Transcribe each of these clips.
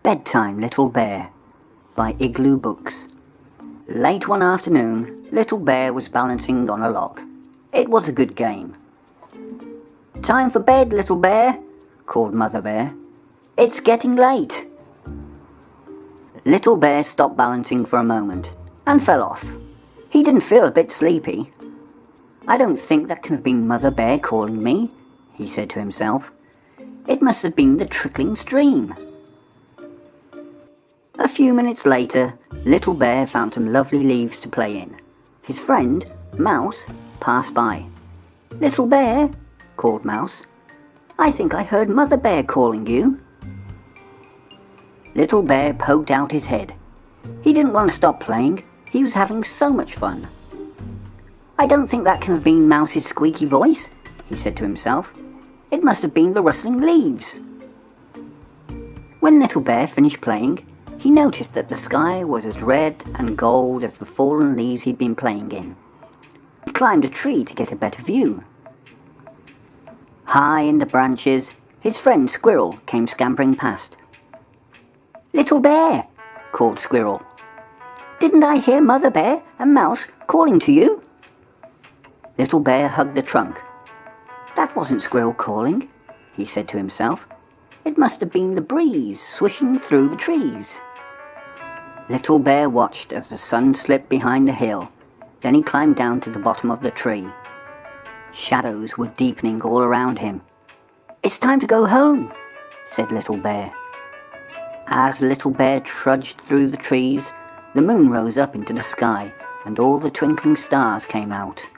Bedtime, Little Bear by Igloo Books. Late one afternoon, Little Bear was balancing on a log. It was a good game. "Time for bed, Little Bear," called Mother Bear. "It's getting late." Little Bear stopped balancing for a moment and fell off. He didn't feel a bit sleepy. "I don't think that can have been Mother Bear calling me," he said to himself. "It must have been the trickling stream." A few minutes later, Little Bear found some lovely leaves to play in. His friend, Mouse, passed by. "Little Bear," called Mouse, "I think I heard Mother Bear calling you." Little Bear poked out his head. He didn't want to stop playing. He was having so much fun. "I don't think that can have been Mouse's squeaky voice," he said to himself. "It must have been the rustling leaves." When Little Bear finished playing, he noticed that the sky was as red and gold as the fallen leaves he'd been playing in. He climbed a tree to get a better view. High in the branches, his friend Squirrel came scampering past. "Little Bear," called Squirrel, "didn't I hear Mother Bear and Mouse calling to you?" Little Bear hugged the trunk. "That wasn't Squirrel calling," he said to himself. "It must have been the breeze swishing through the trees." Little Bear watched as the sun slipped behind the hill. Then he climbed down to the bottom of the tree. Shadows were deepening all around him. "It's time to go home," said Little Bear. As Little Bear trudged through the trees, the moon rose up into the sky and all the twinkling stars came out.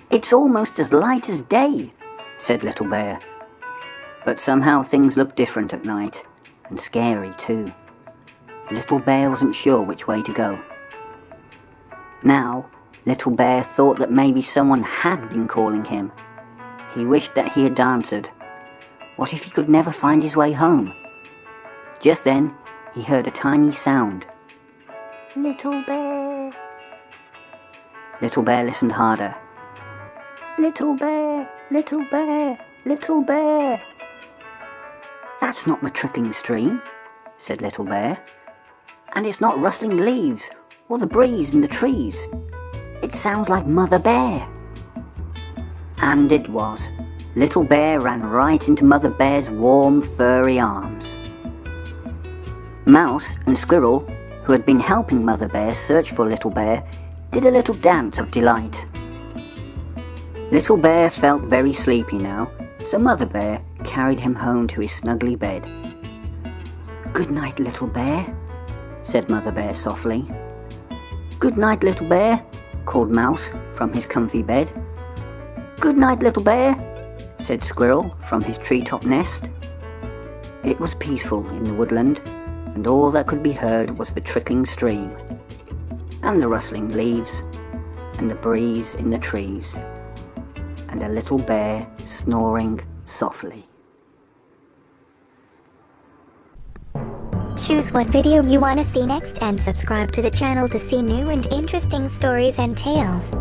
"It's almost as light as day," said Little Bear. But somehow things looked different at night, and scary too. Little Bear wasn't sure which way to go. Now, Little Bear thought that maybe someone had been calling him. He wished that he had answered. What if he could never find his way home? Just then, he heard a tiny sound. "Little Bear." Little Bear listened harder. "Little Bear, Little Bear, Little Bear." "That's not the trickling stream," said Little Bear. "And it's not rustling leaves or the breeze in the trees. It sounds like Mother Bear." And it was. Little Bear ran right into Mother Bear's warm, furry arms. Mouse and Squirrel, who had been helping Mother Bear search for Little Bear, did a little dance of delight. Little Bear felt very sleepy now, so Mother Bear carried him home to his snuggly bed. "Good night, Little Bear," said Mother Bear softly. "Good night, Little Bear," called Mouse from his comfy bed. "Good night, Little Bear," said Squirrel from his treetop nest. It was peaceful in the woodland, and all that could be heard was the trickling stream, and the rustling leaves, and the breeze in the trees, and a little bear snoring softly. Choose what video you want to see next and subscribe to the channel to see new and interesting stories and tales.